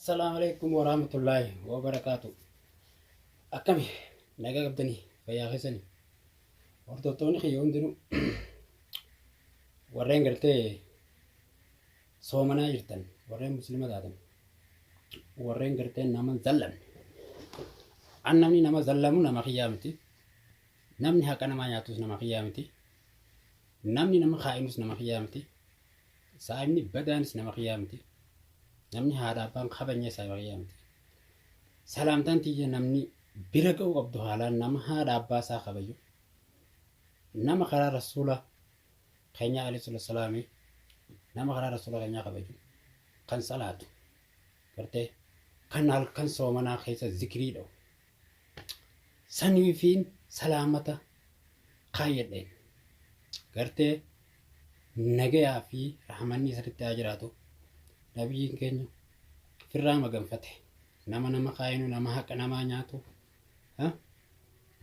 السلام عليكم ورحمة الله وبركاته. أكمل نجا قبضني فيا خسني وردتوني خيون دنو ورين قلتي صومنا يرتن ورين مسلمة دادن ورين قلتي نما زلم أن نمني نما زلمو نما خيامتي نمني هكذا ما يعطوس نما خيامتي نمني نما خائنوس نما خيامتي سايمني بدانس نما خيامتي namni haadha abbaan qabanya isaa baay'eemti. Salaamtaan tiyya namni bira ga'u qabdu haalaan nama haadha abbaa isaa kabaju. Nama karaa rasuula keenya alayhi salaami nama karaa rasuula keenya kabaju. Kan salaatu gartee kan halkan soomanaa keessa zikrii dha'u. Saniifiin salaamata kaayyadheen gartee nagayaa fi rahmanni sirriitti haa jiraatu. Nabiyyiin keenya firraa maganfate nama kaayinu nama haqa namaa nyaatu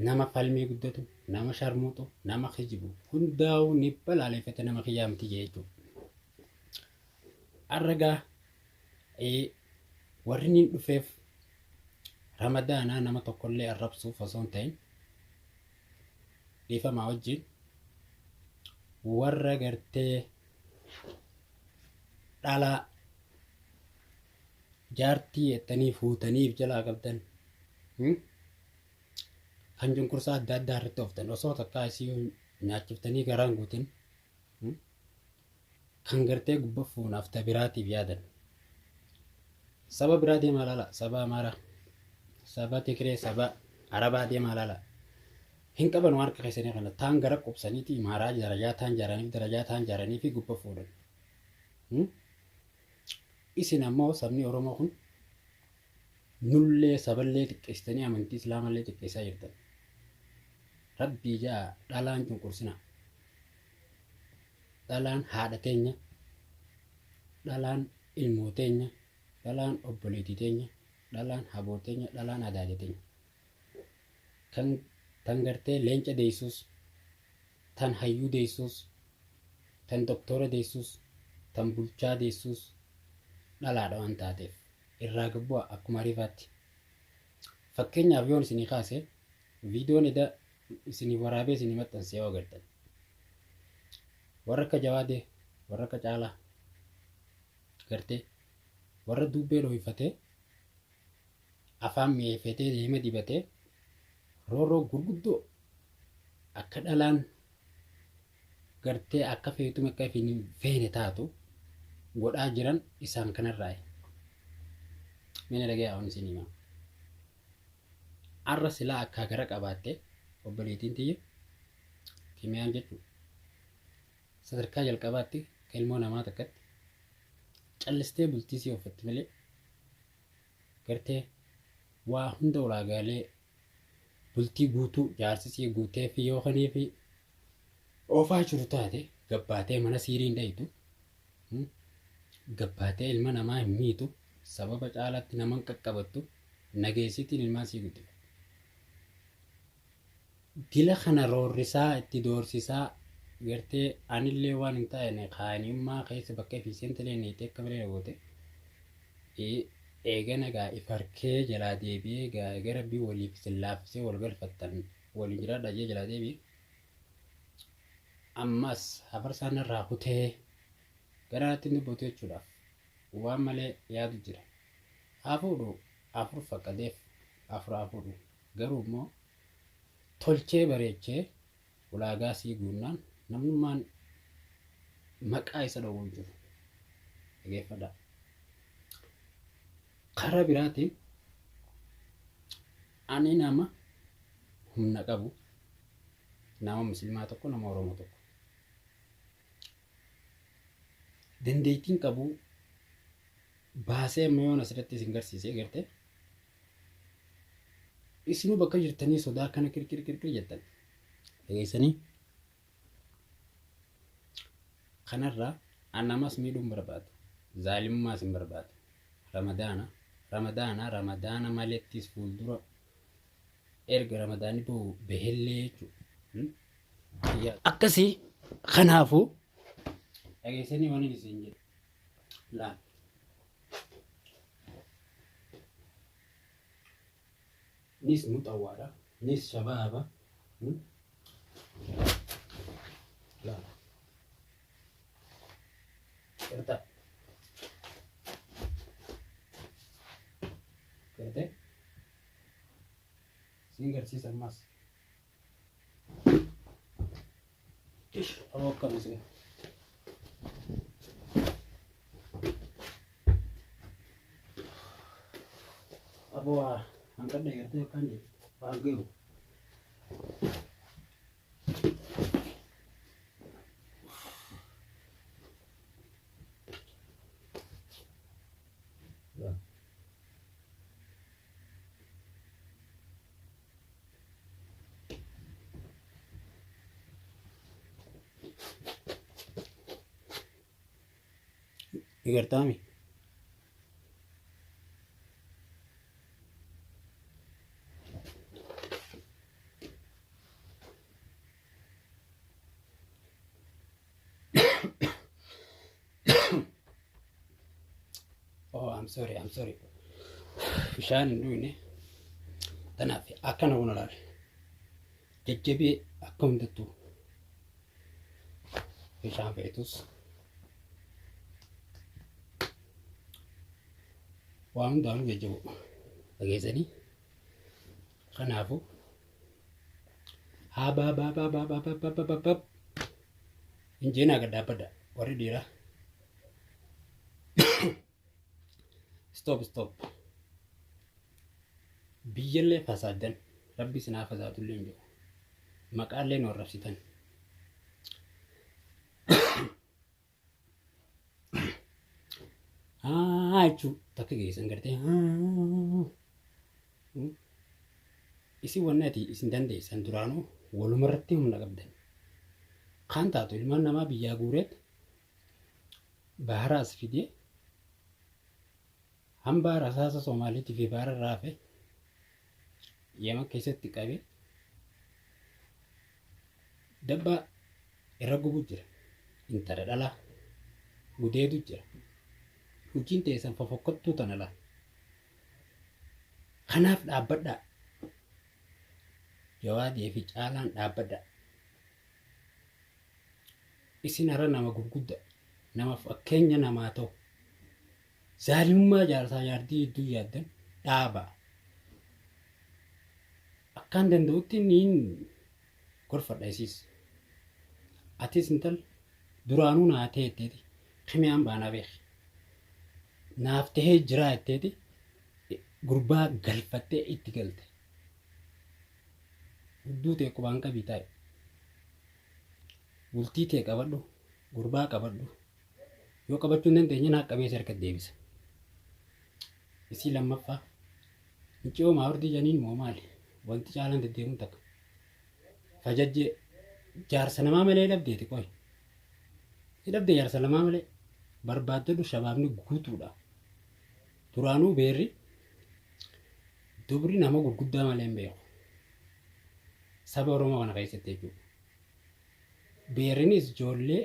nama falmii guddatu nama sharmuutu nama kijibu hundaa'uu ni balaaleffate nama kiyyaamti jechuudha. Arragaa warri niin dhufeef ramadaanaa nama tokkollee arrabsuuf osoo hin ta'in dhiifamaa wajjin warra gartee dhalaa jaartii ettanii fuutaniif jalaa qabdan kan cunqursaa adda addaa irratti ooftan osoo takkaa isii nyaachiftanii garaan guutin kan gartee gubba fuunaaf tabiraatiif yaadan saba biraa deemaa laala saba amaaraa saba tigree saba arabaa deemaa laala hin qaban waan harka keessanii kana taan gara qubsaniiti maaraa darajaa taan jaaranii fi gubba fuudhan. Isin ammoo sabni Oromoo kun nullee saballee xiqqeessitanii amantii Islaamallee xiqqeessaa jirtan. Rabbii jaa dhalaan cunqursina. Dhalaan haadha teenya, dhalaan ilmoo teenya, dhalaan obboleettii teenya, dhalaan haboo teenya, dhalaan adaadee teenya. Tan gartee leenca deessuus, tan hayyuu deessuus, tan doktora deessuus, tan bulchaa deessuus. Dhalaadha waan taateef irraa gabbaa akkuma ariifaatti. Fakkeenyaaf yoon isinii kaase viidiyoon eda isinii waraabee isinii maxxansee yoo agartan warra akka Jawaadee warra akka Caalaa gartee warra dubbee dhooyfatee afaan mi'eeffatee deema dibatee roorroo gurguddoo akka dhalaan gartee akka feetume akka hin feene taatu godhaa jiran isaan kanarraa mina dhagee awwan isin himaa. Arra silaa akka gara qabaattee obboleettiin tiyya kimiyaan jechuudha. Sadarkaa jalqabaatti kan ilmoo namaa takkatti callistee bultii sii oofatti malee gartee waa hunda ulaagaalee bultii guutuu jaarsisii guutee fi yookanii fi oofaa jiru taate gabbaatee mana siiriin dhayitu. Gabbaatee ilma namaa hin miitu sababa caalaatti nama qaqqabattu nageessitiin ilmaan sii guddifatu. Dila kana roorrisaa itti doorsisaa gartee anillee waan hin taane kaanimmaa keessa bakka fiiseen talee neetee akka malee goote eegana gaa ifarkee jalaa deebi'ee gaa gara bii waliif sillaafisee wal galfattan waliin jiraadha jee jalaa deebi'ee ammas hafarsaan irraa kutee garaatti dubbatu jechuudhaaf waan malee yaadu jira. Hafuudhu afur faqqadeef hafuudhu garuu immoo tolchee bareechee ulaagaa sii guunnaan namnummaan maqaa isa dhowwuu jiru. Dhageeffadhaa. Karaa biraatiin ani nama humna qabu nama musliimaa tokko nama Oromoo tokko. Dandeettiin qabu baasee ammayyoon asirratti isin garsiisee garte isinuu bakka jirtanii sodaa kana kirkir jettan dhageessanii kanarraa annamas miidhuun barbaadu zaalimummaas hin barbaadu. Ramadaana maleettis fuuldura erga ramadaanni ba'u behellee jechuudha. Akkasii kanaafuu dhageessanii waan isin jedhu laal nis mutawwaadha, nis shabaaba. Laala. Garta. Garte? Siin garsiisa ammas. Aboo akkamis ga'e? Aboo hanqadha gartee akkaan jedhe waan ga'u. Igartaami. Oh, I'm sorry. Bishaan hin dhuyne. Tanaaf akkana kun ilaali. Jajjabee akka hundattuu bishaan feetus waan hundaanuu jajjabu dhageessanii. Kanaafuu haa injeenaa gad dhaabbadha warri dhiiraa. Stop. Biyyallee fasaadan rabbi sinaa fasaatullee hin jiru. Maqaallee nu arrabsitan. Jechuun takka geessan gartee isin wanni ati isin dandeessan duraanuu walumarratti humna qabdan. Kan taatu ilmaan namaa biyyaa guureet bahara as fidee hambaa rasaasa Somaaliitii fi bahara raafe yema keessatti qabee dabbaa irra gubu jira. Intala dhalaa gudeetu jira. Hojiin teessan fofokkottuu tana laa. Kanaaf dhaabbadhaa. Jawaadii fi caalaan dhaabbadhaa. Isin har'a nama gurguddaa, nama fakkeenya namaa ta'u. Zaalummaa jaarsaa jaartii hedduu yaaddan dhaabaa. Akkaan danda'utti niin gorfadha isiis. Atis intal duraanuu naa ta'e jetteeti kimiyaan baanaa beeki. Naaf tahee jiraa jetteeti gurbaa galfattee itti galte. Hudduu ta'e qubaan qabii taa'e. Bultii ta'e qabadhu, gurbaa qabadhu. Yoo qabachuu hin dandeenye naa qabee harka deebisa. Isii lammaffaa miccoo maawurtii janiin moo maali? Wanti caalaan deddeemuun takka. Fajajjee jaarsa namaa malee dhabdeeti qoy. Dhabdee jaarsa namaa malee barbaaddadu shabaabni guutuudha. Duraanuu beerri dubri nama gurguddaa malee hin beeku. Saba Oromoo kana keessatti jechuudha. Beerrinis ijoollee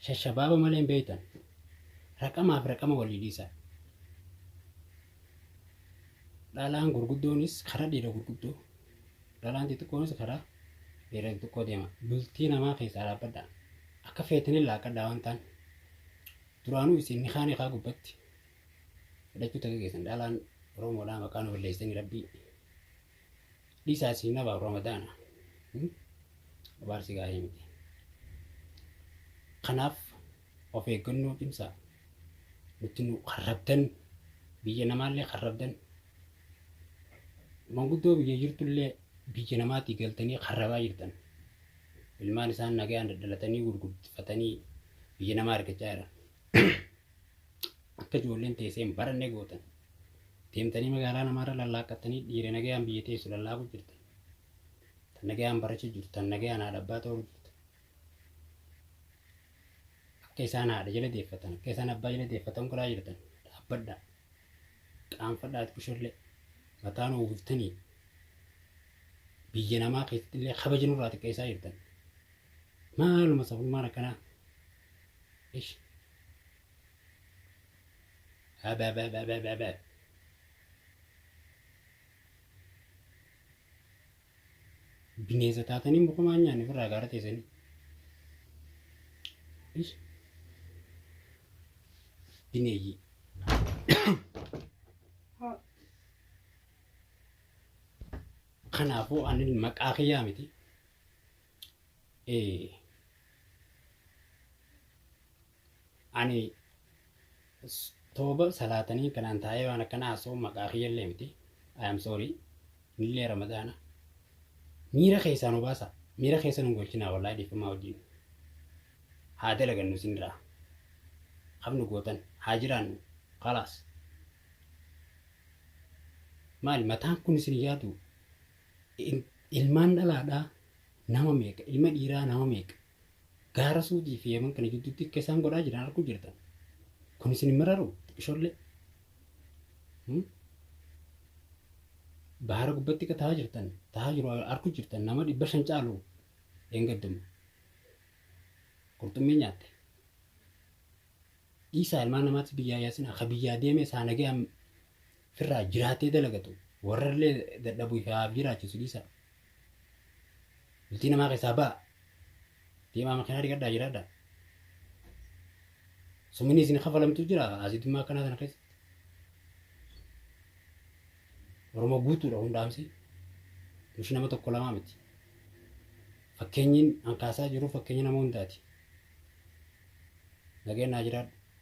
shashabaaba malee hin beektan. Raqamaaf raqama walii dhiisaa. Dhalaan gurguddoonis karaa dhiira gurguddoo. Dhalaan xixiqqoonis karaa dhiira xixiqqoo deema. Bultii namaa keessaa dhaabbadhaa. Akka feetanii laaqadhaa waan ta'an. Duraanuu isin ni kaa gubbatti. Fudhachuu takka keessan dhalaan Oromoodhaa maqaan balleessanii rabbii. Dhiisaa isin nabaaf Ramadaana. Abaarsi gaarii miti. Kanaaf of eeggannoo cimsaa. Nuti nu qarrabdan biyya namaallee qarrabdan. Manguddoo biyya jirtullee biyya namaatii galtanii qarrabaa jirtan. Ilmaan isaan nagaan daddalatanii gurguddifatanii biyya namaa argachaa jiran. Akka ijoolleen teessee hin baranne gootan. Deemtanii magaalaa namaarra lallaaqattanii dhiira nagaan biyya teessu lallaaquu jirtan. Tan nagaan barachuu jirtu, tan nagaan haadha abbaa ta'uu jirtu. Akka isaan haadha jala deeffatan, akka isaan abbaa jala deeffatan godhaa jirtan. Dhaabbadhaa. Qaanfadhaati bishoollee. Mataan oguftanii biyya namaa keessatti illee kabajni irraa xiqqeessaa jirtan. Maaluma sabummaan akkanaa. Ish. bineensa taatanii mukumaan nyaanni ofirraa gaara teessanii. Bineeyyi. Kanaafuu ani maqaa kiyyaa miti. Ani tooba salaatanii kanaan taa'ee waan akkana haasa'u maqaa kiyyallee miti. I am sorry. Nillee ramadaana. Miira keessaan obaasa. Miira keessan hin golchinaa wallaahi dhiifamaa wajjin. Haa dalagannu sinirraa. Qabnu gootan. Haa jiraannu. Khalaas. Maali mataan kun isin yaadu ilmaan dhalaadhaa nama meeqa? Ilma dhiiraa nama meeqa? Gaara suutii fi yeman kana gidduutti akka isaan godhaa jiran arguu jirtan. Kun isin mararu ijoollee. Bahara gubbatti ka taa'aa jirtan. Taa'aa jiru arguu jirtan nama 500 caalu eengadduma. Qurxummii nyaatte. Dhiisaa ilmaan namaatti biyyaa yaasin akka biyyaa deeme isaa nagee firraa jiraatee dalagatu. Warrallee dadhabuu fi haaf jiraachisu dhiisaa. Bultii namaa keessaa ba'a. Deemaa makiinaa dhiqadhaa jiraadhaa. Sumini isin kafalamtu jira asitummaa akkanaa sana keessa. Oromoo guutuudha hundaamsi. Nushi nama tokko lamaa miti. Fakkeenyiin an kaasaa jiru fakkeenya nama hundaati. Nageen naa jiraadhu.